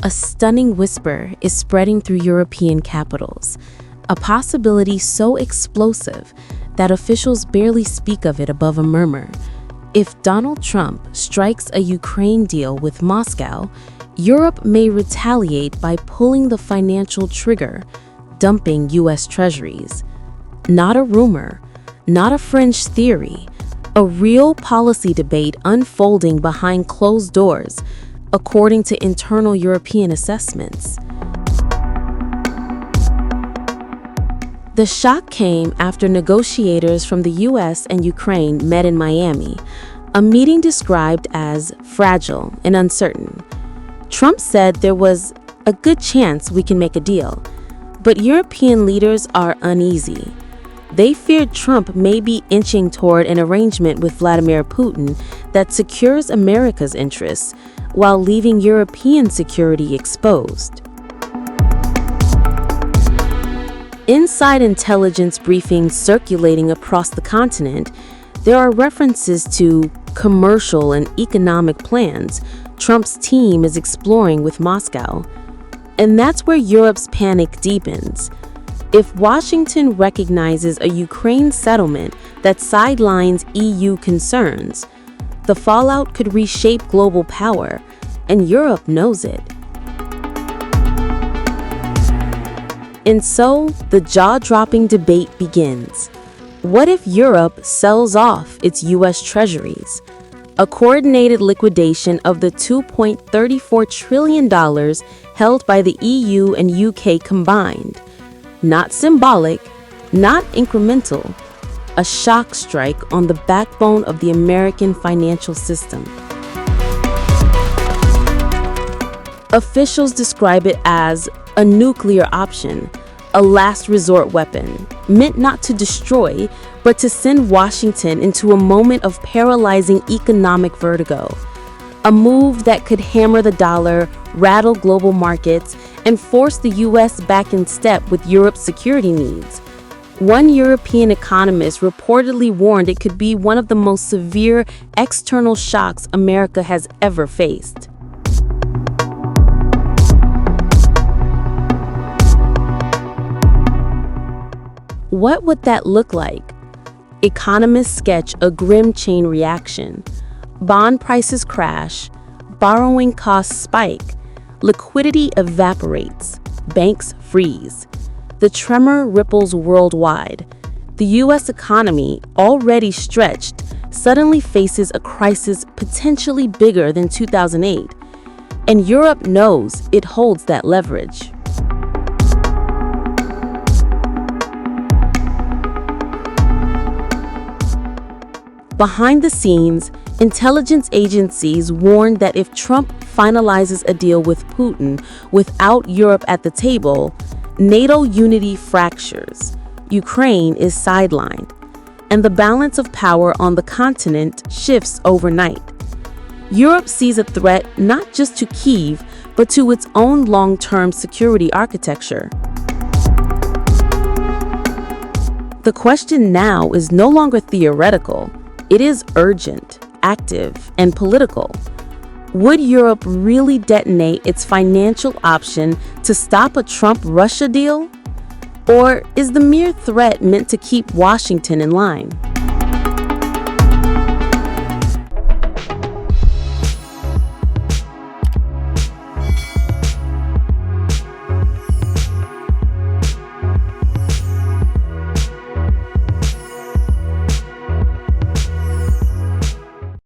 A stunning whisper is spreading through European capitals, a possibility so explosive that officials barely speak of it above a murmur. If Donald Trump strikes a Ukraine deal with Moscow, Europe may retaliate by pulling the financial trigger, dumping U.S. Treasuries. Not a rumor, not a fringe theory, a real policy debate unfolding behind closed doors, according to internal European assessments. The shock came after negotiators from the U.S. and Ukraine met in Miami, a meeting described as fragile and uncertain. Trump said there was a good chance we can make a deal, but European leaders are uneasy. They feared Trump may be inching toward an arrangement with Vladimir Putin that secures America's interests while leaving European security exposed. Inside intelligence briefings circulating across the continent, there are references to commercial and economic plans Trump's team is exploring with Moscow. And that's where Europe's panic deepens. If Washington recognizes a Ukraine settlement that sidelines EU concerns, the fallout could reshape global power, and Europe knows it. And so, the jaw-dropping debate begins. What if Europe sells off its U.S. Treasuries? A coordinated liquidation of the $2.34 trillion held by the EU and UK combined. Not symbolic, not incremental, a shock strike on the backbone of the American financial system. Officials describe it as a nuclear option, a last resort weapon, meant not to destroy, but to send Washington into a moment of paralyzing economic vertigo. A move that could hammer the dollar, rattle global markets, and force the U.S. back in step with Europe's security needs. One European economist reportedly warned it could be one of the most severe external shocks America has ever faced. What would that look like? Economists sketch a grim chain reaction. Bond prices crash, borrowing costs spike, liquidity evaporates, banks freeze. The tremor ripples worldwide. The U.S. economy, already stretched, suddenly faces a crisis potentially bigger than 2008. And Europe knows it holds that leverage. Behind the scenes, intelligence agencies warned that if Trump finalizes a deal with Putin without Europe at the table, NATO unity fractures, Ukraine is sidelined, and the balance of power on the continent shifts overnight. Europe sees a threat not just to Kyiv, but to its own long-term security architecture. The question now is no longer theoretical. It is urgent, active, and political. Would Europe really detonate its financial option to stop a Trump-Russia deal? Or is the mere threat meant to keep Washington in line?